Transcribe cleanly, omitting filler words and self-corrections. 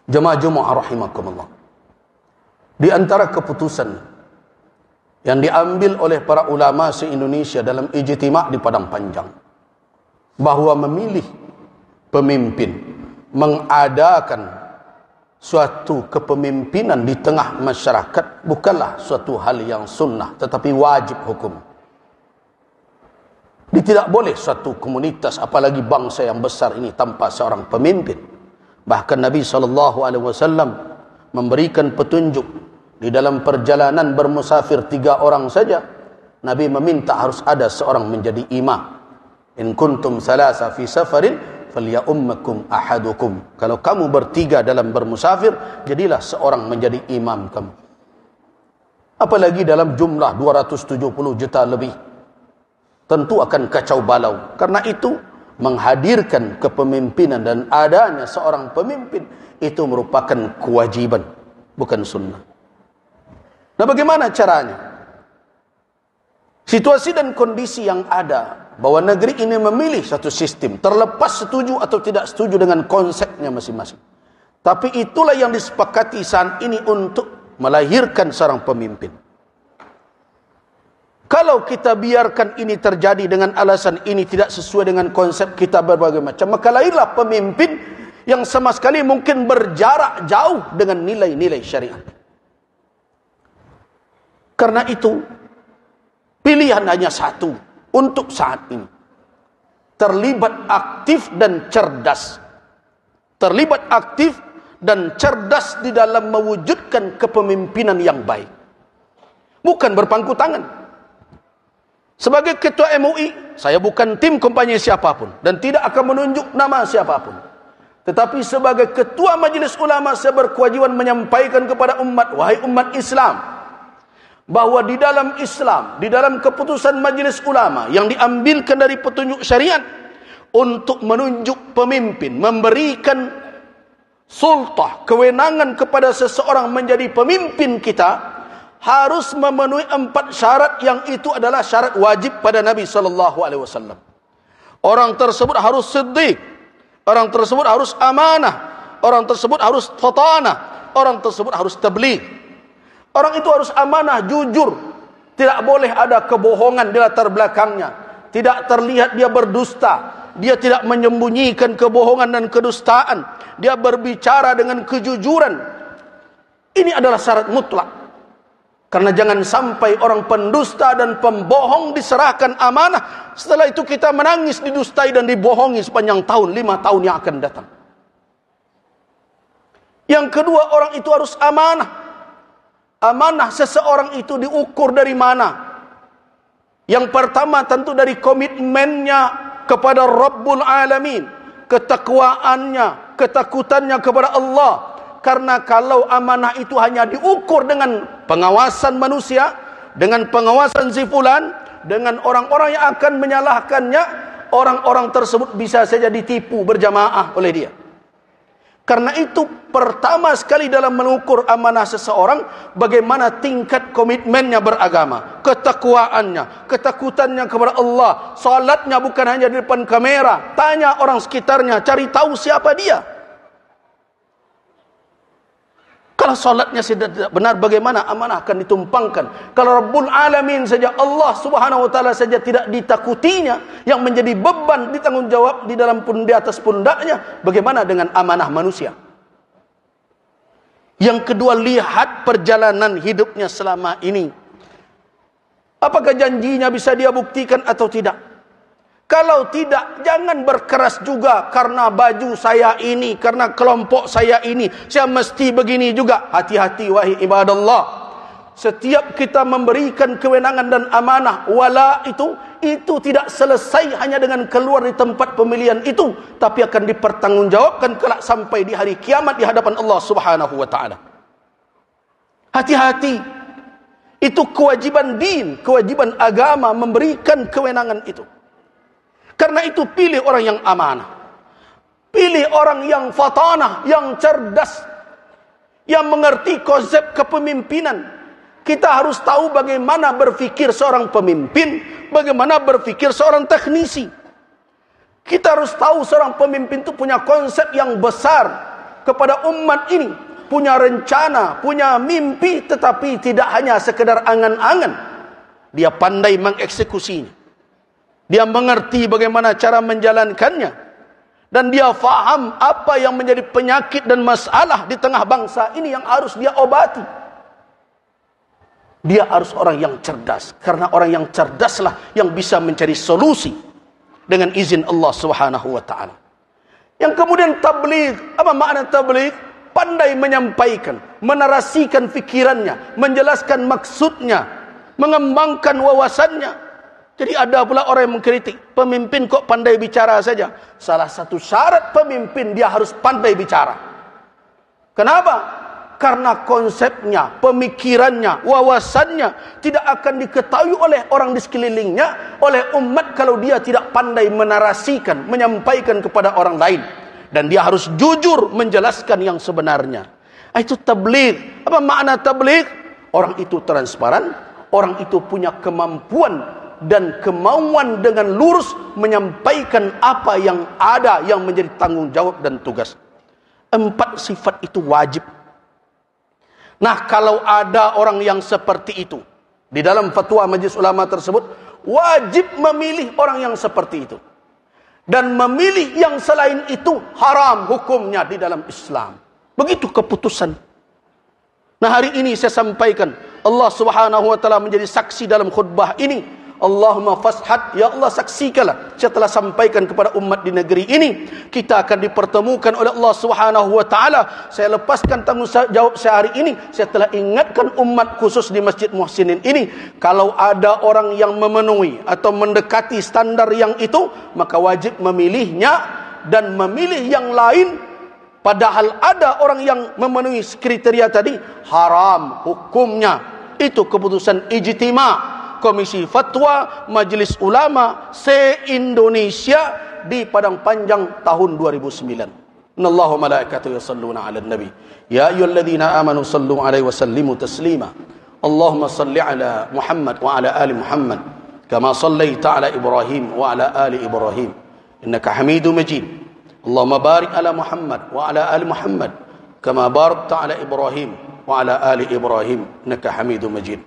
Jemaah-jemaah rahimakumullah. Di antara keputusan yang diambil oleh para ulama se-Indonesia dalam ijtima' di Padang Panjang, bahwa memilih pemimpin, mengadakan suatu kepemimpinan di tengah masyarakat bukanlah suatu hal yang sunnah, tetapi wajib hukum. Tidak boleh suatu komunitas, apalagi bangsa yang besar ini, tanpa seorang pemimpin. Bahkan Nabi SAW memberikan petunjuk di dalam perjalanan bermusafir 3 orang saja. Nabi meminta harus ada seorang menjadi imam. In kuntum salasa fi safarin falyummakum ahadukum. Kalau kamu bertiga dalam bermusafir, jadilah seorang menjadi imam kamu. Apalagi dalam jumlah 270 juta lebih, tentu akan kacau balau. Karena itu menghadirkan kepemimpinan dan adanya seorang pemimpin itu merupakan kewajiban, bukan sunnah. Nah, bagaimana caranya? Situasi dan kondisi yang ada, bahwa negeri ini memilih satu sistem, terlepas setuju atau tidak setuju dengan konsepnya masing-masing. Tapi itulah yang disepakati saat ini untuk melahirkan seorang pemimpin. Kalau kita biarkan ini terjadi dengan alasan ini tidak sesuai dengan konsep kita berbagai macam, maka lahirlah pemimpin yang sama sekali mungkin berjarak jauh dengan nilai-nilai syariat. Karena itu, pilihan hanya satu untuk saat ini. Terlibat aktif dan cerdas. Terlibat aktif dan cerdas di dalam mewujudkan kepemimpinan yang baik. Bukan berpangku tangan. Sebagai ketua MUI, saya bukan tim kampanye siapapun dan tidak akan menunjuk nama siapapun. Tetapi sebagai ketua Majelis Ulama, saya berkewajiban menyampaikan kepada umat, wahai umat Islam, bahwa di dalam Islam, di dalam keputusan Majelis Ulama yang diambilkan dari petunjuk syariat untuk menunjuk pemimpin, memberikan sultah, kewenangan kepada seseorang menjadi pemimpin kita, harus memenuhi 4 syarat yang itu adalah syarat wajib pada Nabi SAW. Orang tersebut harus siddiq, orang tersebut harus amanah, orang tersebut harus fatanah, orang tersebut harus tabligh. Orang itu harus amanah, jujur, tidak boleh ada kebohongan di latar belakangnya, tidak terlihat dia berdusta, dia tidak menyembunyikan kebohongan dan kedustaan, dia berbicara dengan kejujuran. Ini adalah syarat mutlak. Karena jangan sampai orang pendusta dan pembohong diserahkan amanah, setelah itu kita menangis, didustai dan dibohongi sepanjang tahun, 5 tahun yang akan datang. Yang kedua, orang itu harus amanah. Amanah seseorang itu diukur dari mana? Yang pertama tentu dari komitmennya kepada Rabbul Alamin, ketakwaannya, ketakutannya kepada Allah. Karena kalau amanah itu hanya diukur dengan pengawasan manusia, dengan pengawasan si fulan, dengan orang-orang yang akan menyalahkannya, orang-orang tersebut bisa saja ditipu berjamaah oleh dia. Karena itu pertama sekali dalam mengukur amanah seseorang, bagaimana tingkat komitmennya beragama, ketakwaannya, ketakutannya kepada Allah, salatnya bukan hanya di depan kamera, tanya orang sekitarnya, cari tahu siapa dia. Kalau salatnya tidak benar, bagaimana amanah akan ditumpangkan? Kalau Rabbul Alamin saja, Allah Subhanahu wa taala saja tidak ditakutinya, yang menjadi beban ditanggungjawab di dalam di atas pundaknya, bagaimana dengan amanah manusia? Yang kedua, lihat perjalanan hidupnya selama ini. Apakah janjinya bisa dia buktikan atau tidak? Kalau tidak, jangan berkeras juga karena baju saya ini, karena kelompok saya ini, saya mesti begini juga. Hati-hati wahai ibadallah. Setiap kita memberikan kewenangan dan amanah, wala itu tidak selesai hanya dengan keluar di tempat pemilihan itu, tapi akan dipertanggungjawabkan kelak sampai di hari kiamat di hadapan Allah Subhanahu wa taala. Hati-hati. Itu kewajiban din, kewajiban agama memberikan kewenangan itu. Karena itu pilih orang yang amanah. Pilih orang yang fatanah, yang cerdas, yang mengerti konsep kepemimpinan. Kita harus tahu bagaimana berfikir seorang pemimpin, bagaimana berfikir seorang teknisi. Kita harus tahu seorang pemimpin itu punya konsep yang besar, kepada umat ini, punya rencana, punya mimpi, tetapi tidak hanya sekedar angan-angan. Dia pandai mengeksekusinya. Dia mengerti bagaimana cara menjalankannya. Dan dia faham apa yang menjadi penyakit dan masalah di tengah bangsa ini yang harus dia obati. Dia harus orang yang cerdas. Karena orang yang cerdaslah yang bisa mencari solusi dengan izin Allah Subhanahu wa ta'ala. Yang kemudian tabligh. Apa makna tabligh? Pandai menyampaikan, menarasikan fikirannya, menjelaskan maksudnya, mengembangkan wawasannya. Jadi ada pula orang yang mengkritik, pemimpin kok pandai bicara saja. Salah satu syarat pemimpin, dia harus pandai bicara. Kenapa? Karena konsepnya, pemikirannya, wawasannya tidak akan diketahui oleh orang di sekelilingnya, oleh umat kalau dia tidak pandai menarasikan, menyampaikan kepada orang lain. Dan dia harus jujur menjelaskan yang sebenarnya. Itu tabligh. Apa makna tabligh? Orang itu transparan, orang itu punya kemampuan dan kemauan dengan lurus menyampaikan apa yang ada yang menjadi tanggung jawab dan tugas. 4 sifat itu wajib. Nah, kalau ada orang yang seperti itu, di dalam fatwa Majelis Ulama tersebut, wajib memilih orang yang seperti itu. Dan memilih yang selain itu haram hukumnya di dalam Islam. Begitu keputusan. Nah, hari ini saya sampaikan, Allah Subhanahu wa ta'ala menjadi saksi dalam khutbah ini. Allahumma fashhad, ya Allah saksikanlah. Saya telah sampaikan kepada umat di negeri ini, kita akan dipertemukan oleh Allah Subhanahu wa ta'ala. Saya lepaskan tanggung jawab saya hari ini. Saya telah ingatkan umat khusus di Masjid Muhsinin ini, kalau ada orang yang memenuhi atau mendekati standar yang itu, maka wajib memilihnya dan memilih yang lain. Padahal ada orang yang memenuhi kriteria tadi, haram hukumnya. Itu keputusan ijtima' Komisi Fatwa Majelis Ulama se-Indonesia di Padang Panjang tahun 2009. Innallaha wa malaikatahu yusholluna 'alan nabi. Ya ayyuhalladzina amanu shallu 'alaihi wa sallimu taslima. Allahumma shalli 'ala Muhammad wa 'ala ali Muhammad kama shallaita 'ala Ibrahim wa 'ala ali Ibrahim innaka Hamidum Majid. Allahumma barik 'ala Muhammad wa 'ala ali Muhammad kama barakta 'ala Ibrahim wa 'ala ali Ibrahim innaka Hamidum Majid.